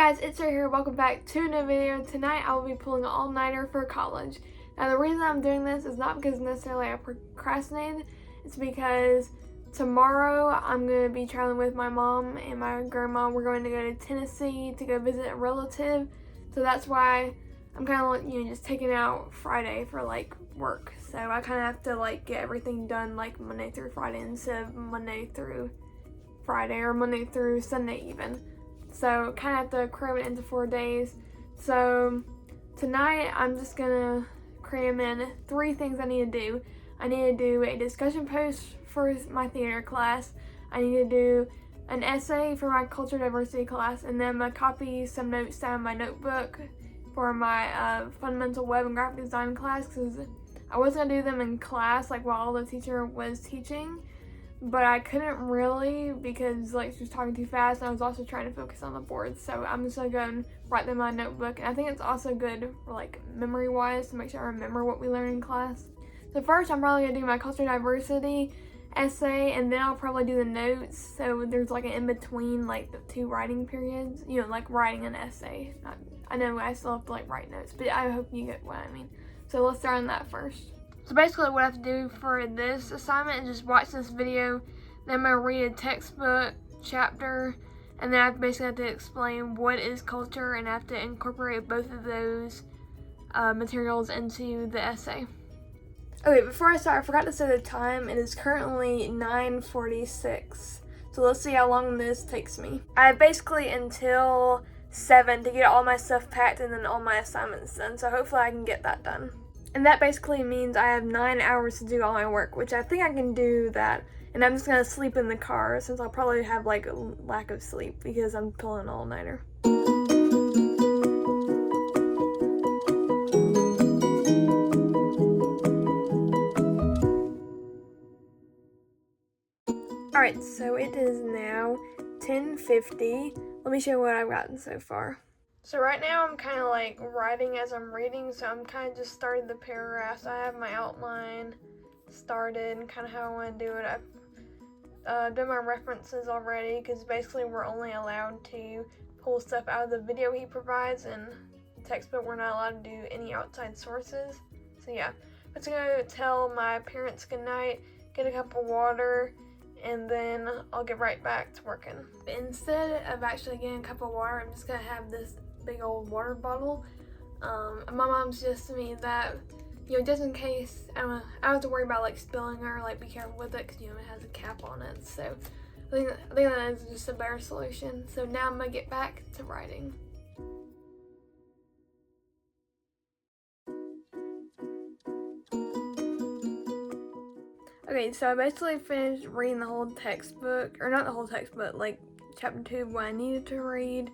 Guys, it's Sarah here. Welcome back to a new video. Tonight I will be pulling an all-nighter for college. Now the reason I'm doing this is not because necessarily I procrastinated. It's because tomorrow I'm going to be traveling with my mom and my grandma. We're going to go to Tennessee to go visit a relative. So that's why I'm kind of just taking out Friday for work. So I kind of have to get everything done Monday through Friday instead of Monday through Friday or Monday through Sunday even. So kind of have to cram it into 4 days. So tonight I'm just gonna cram in 3 things I need to do. I need to do a discussion post for my theater class. I need to do an essay for my culture diversity class, and then I'm gonna copy some notes down in my notebook for my fundamental web and graphic design class, because I was gonna do them in class while the teacher was teaching. But I couldn't really because she was talking too fast, and I was also trying to focus on the board. So I'm just gonna go and write them in my notebook. And I think it's also good for memory wise to make sure I remember what we learn in class. So first I'm probably gonna do my culture diversity essay, and then I'll probably do the notes. So there's an in-between the 2 writing periods, writing an essay. I know I still have to write notes, but I hope you get what I mean. So let's start on that first. So basically what I have to do for this assignment is just watch this video, then I'm going to read a textbook chapter, and then I basically have to explain what is culture, and I have to incorporate both of those materials into the essay. Okay, before I start, I forgot to say the time. It is currently 9:46. So let's see how long this takes me. I have basically until 7 to get all my stuff packed and then all my assignments done, so hopefully I can get that done. And that basically means I have 9 hours to do all my work, which I think I can do that. And I'm just gonna sleep in the car since I'll probably have a lack of sleep because I'm pulling an all-nighter. Alright, so it is now 10:50. Let me show you what I've gotten so far. So right now I'm kind of writing as I'm reading, so I'm kind of just starting the paragraphs. I have my outline started, kind of how I want to do it. I've done my references already, because basically we're only allowed to pull stuff out of the video he provides, and textbook we're not allowed to do any outside sources. So yeah, I'm just going to tell my parents goodnight, get a cup of water, and then I'll get right back to working. But instead of actually getting a cup of water, I'm just going to have this big old water bottle. My mom suggested me that, just in case, I don't have to worry about spilling or be careful with it, because it has a cap on it. So I think that is just a better solution. So now I'm gonna get back to writing. Okay, so I basically finished reading the whole textbook, or not the whole textbook, chapter 2, what I needed to read.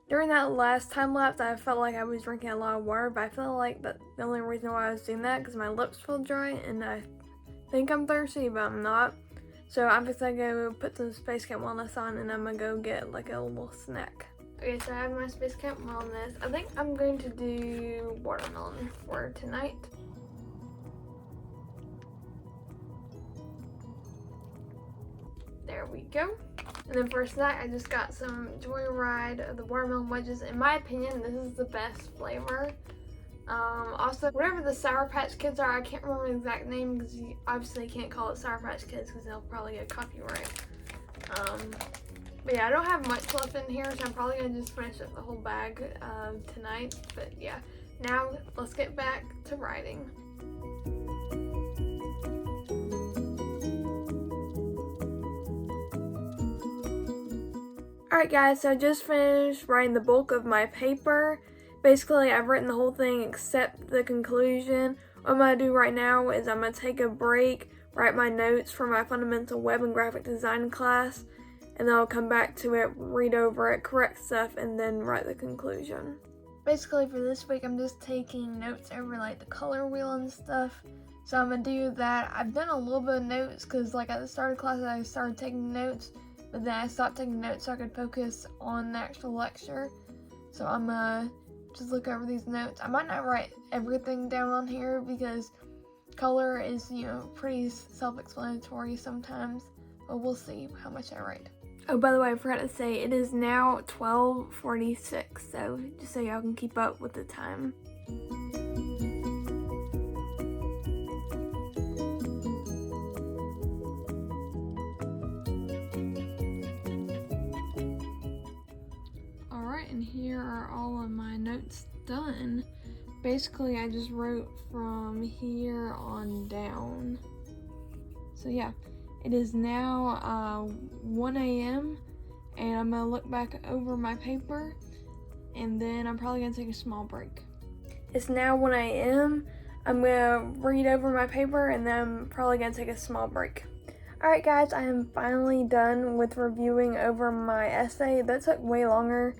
During that last time lapse, I felt like I was drinking a lot of water, but I feel like that the only reason why I was doing that because my lips feel dry, and I think I'm thirsty, but I'm not. So I'm just gonna go put some Space Camp Wellness on, and I'm gonna go get a little snack. Okay, so I have my Space Camp Wellness. I think I'm going to do watermelon for tonight. There we go. And then for snack, I just got some Joyride of the watermelon wedges. In my opinion, this is the best flavor. Also, whatever the Sour Patch Kids are, I can't remember the exact name because you obviously can't call it Sour Patch Kids because they'll probably get copyright. But yeah, I don't have much left in here, so I'm probably going to just finish up the whole bag tonight. But yeah, now let's get back to writing. Alright guys, so I just finished writing the bulk of my paper. Basically, I've written the whole thing except the conclusion. What I'm going to do right now is I'm going to take a break, write my notes for my fundamental web and graphic design class, and then I'll come back to it, read over it, correct stuff, and then write the conclusion. Basically for this week, I'm just taking notes over the color wheel and stuff. So I'm going to do that. I've done a little bit of notes because at the start of class I started taking notes. But then I stopped taking notes so I could focus on the actual lecture. So I'm gonna just look over these notes. I might not write everything down on here because color is, pretty self-explanatory sometimes. But we'll see how much I write. Oh, by the way, I forgot to say, it is now 12:46, so just so y'all can keep up with the time. Alright, and here are all of my notes done. Basically, I just wrote from here on down. So yeah, it is now 1 a.m. and I'm gonna look back over my paper and then I'm probably gonna take a small break. It's now 1 a.m. I'm gonna read over my paper and then I'm probably gonna take a small break. Alright guys, I am finally done with reviewing over my essay. That took way longer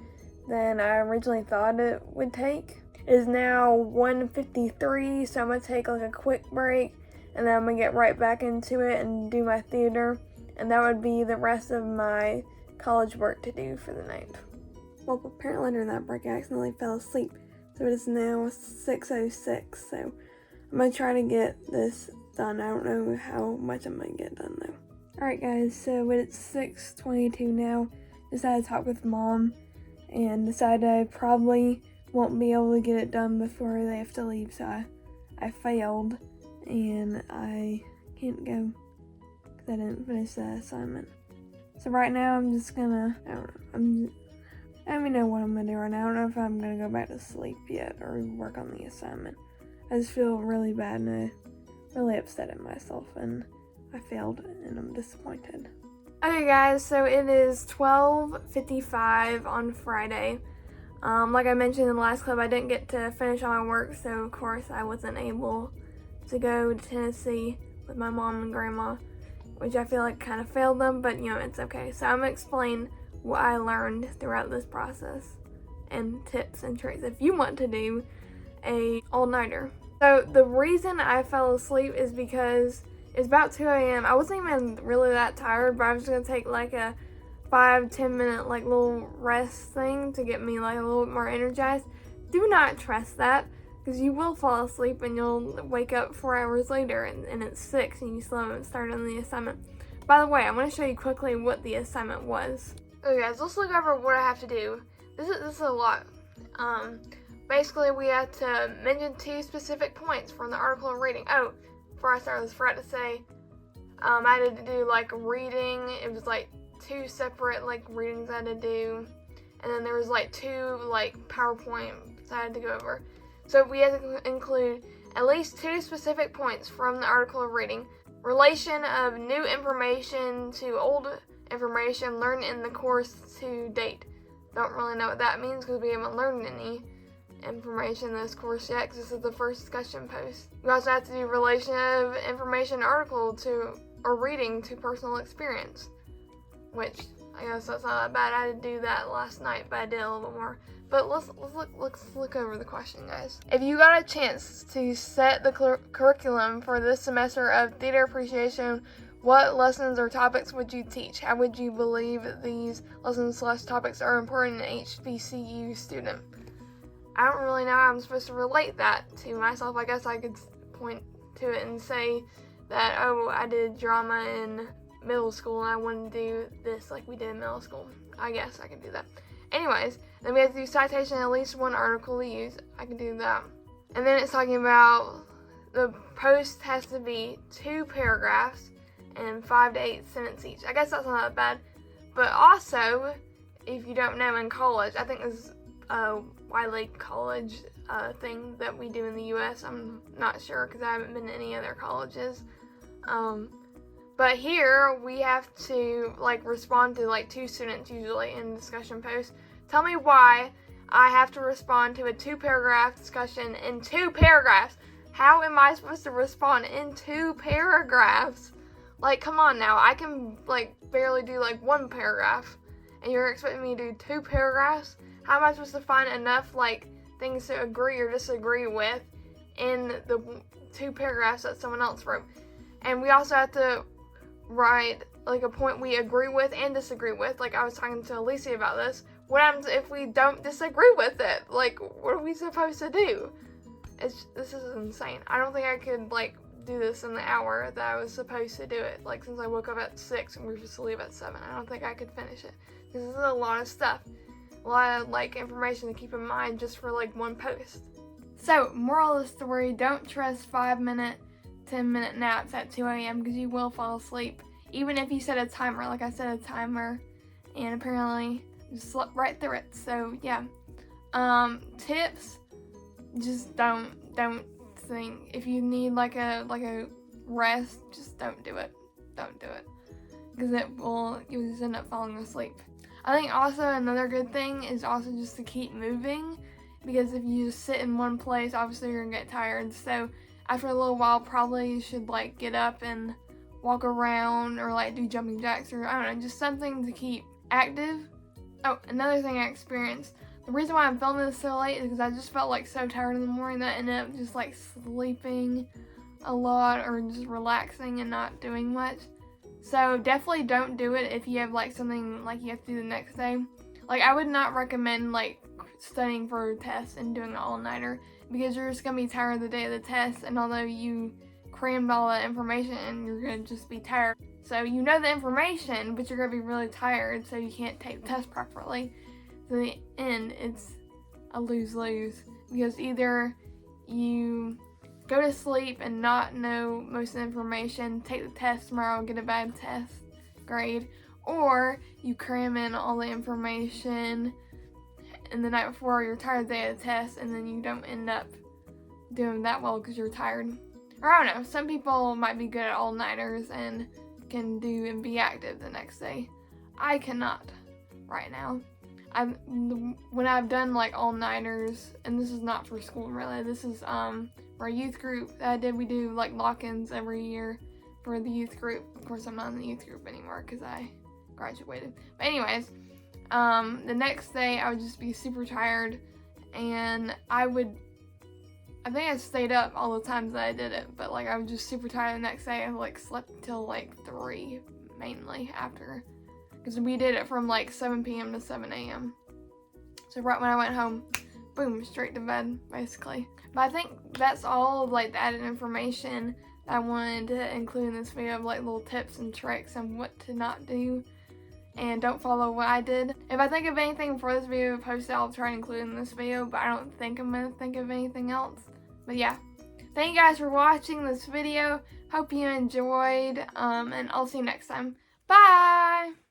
than I originally thought it would take. It is now 1:53, so I'm gonna take like a quick break and then I'm gonna get right back into it and do my theater, and that would be the rest of my college work to do for the night. Well, apparently during that break I accidentally fell asleep, so it is now 6:06, so I'm gonna try to get this done. I don't know how much I'm gonna get done though. Alright guys, so it's 6:22 now. Decided to talk with Mom and decided I probably won't be able to get it done before they have to leave, so I failed and I can't go because I didn't finish the assignment. So right now I'm just gonna, I don't even know what I'm gonna do right now. I don't know if I'm gonna go back to sleep yet or work on the assignment. I just feel really bad and really upset at myself, and I failed and I'm disappointed. Okay guys, so it is 12:55 on Friday. Like I mentioned in the last clip, I didn't get to finish all my work, so of course I wasn't able to go to Tennessee with my mom and grandma, which I feel like kind of failed them, but you know, it's okay. So I'm gonna explain what I learned throughout this process and tips and tricks if you want to do a all-nighter. So the reason I fell asleep is because it's about 2 a.m. I wasn't even really that tired, but I was gonna take like a 5-10 minute like little rest thing to get me like a little bit more energized. Do not trust that, because you will fall asleep and you'll wake up 4 hours later and it's 6 and you still haven't started on the assignment. By the way, I want to show you quickly what the assignment was. Okay guys, let's look over what I have to do. This is a lot. Basically we have to mention 2 specific points from the article of reading. Oh, before I start, I forgot to say, I had to do like reading. It was like 2 separate like readings I had to do, and then there was like 2 like PowerPoints I had to go over. So we had to include at least 2 specific points from the article of reading. Relation of new information to old information learned in the course to date. Don't really know what that means because we haven't learned any information in this course yet, because this is the first discussion post. We also have to do relation of information article to or reading to personal experience, which I guess that's not that bad. I had to do that last night, but I did a little bit more. But let's look over the question, guys. If you got a chance to set the curriculum for this semester of theater appreciation, what lessons or topics would you teach? How would you believe these lessons/topics are important in an HBCU student? I don't really know how I'm supposed to relate that to myself. I guess I could point to it and say that, oh, I did drama in middle school and I want to do this like we did in middle school. I guess I can do that. Anyways, then we have to do citation at least 1 article to use. I can do that. And then it's talking about the post has to be 2 paragraphs and 5 to 8 sentences each. I guess that's not that bad. But also, if you don't know, in college, I think this is a Wiley College thing that we do in the U.S. I'm not sure because I haven't been to any other colleges. But here we have to like respond to like 2 students usually in discussion posts. Tell me why I have to respond to a 2-paragraph discussion in 2 paragraphs. How am I supposed to respond in 2 paragraphs? Like, come on now. I can like barely do like 1 paragraph, and you're expecting me to do 2 paragraphs? How am I supposed to find enough like things to agree or disagree with in the 2 paragraphs that someone else wrote? And we also have to write like a point we agree with and disagree with. Like I was talking to Alicia about this. What happens if we don't disagree with it? Like, what are we supposed to do? This is insane. I don't think I could like do this in the hour that I was supposed to do it. Like, since I woke up at 6 and we were supposed to leave at 7, I don't think I could finish it. This is a lot of stuff. A lot of, like, information to keep in mind just for, like, one post. So, moral of the story, don't trust 5-minute, 10-minute naps at 2 a.m. because you will fall asleep. Even if you set a timer, like I set a timer, and apparently just slept right through it. So, yeah. Tips, just don't think, if you need like a rest, just don't do it. Don't do it. Because you'll just end up falling asleep. I think also another good thing is also just to keep moving, because if you just sit in one place, obviously you're gonna get tired. So after a little while, probably you should like get up and walk around or like do jumping jacks, or I don't know, just something to keep active. Oh, another thing I experienced. The reason why I'm filming this so late is because I just felt like so tired in the morning that I ended up just like sleeping a lot or just relaxing and not doing much. So definitely don't do it if you have like something like you have to do the next day. Like, I would not recommend like studying for a test and doing an all-nighter, because you're just gonna be tired the day of the test, and although you crammed all that information and you're gonna just be tired. So you know the information, but you're gonna be really tired, so you can't take the test properly. So in the end, it's a lose-lose, because either you go to sleep and not know most of the information, take the test tomorrow and get a bad test grade, or you cram in all the information and the night before you're tired the day of the test, and then you don't end up doing that well because you're tired. Or I don't know, some people might be good at all-nighters and can do and be active the next day. I cannot right now. When I've done like all-nighters, and this is not for school really, this is for a youth group that I did. We do like lock-ins every year for the youth group. Of course, I'm not in the youth group anymore because I graduated. But anyways, the next day I would just be super tired, and I think I stayed up all the times that I did it, but like I was just super tired the next day. I like slept till like 3 mainly after, because we did it from like 7 p.m. to 7 a.m. So right when I went home, boom, straight to bed basically. But I think that's all of like the added information that I wanted to include in this video, of like little tips and tricks and what to not do, and don't follow what I did. If I think of anything before this video posted, I'll try to include in this video, but I don't think I'm gonna think of anything else. But yeah, thank you guys for watching this video. Hope you enjoyed, and I'll see you next time. Bye!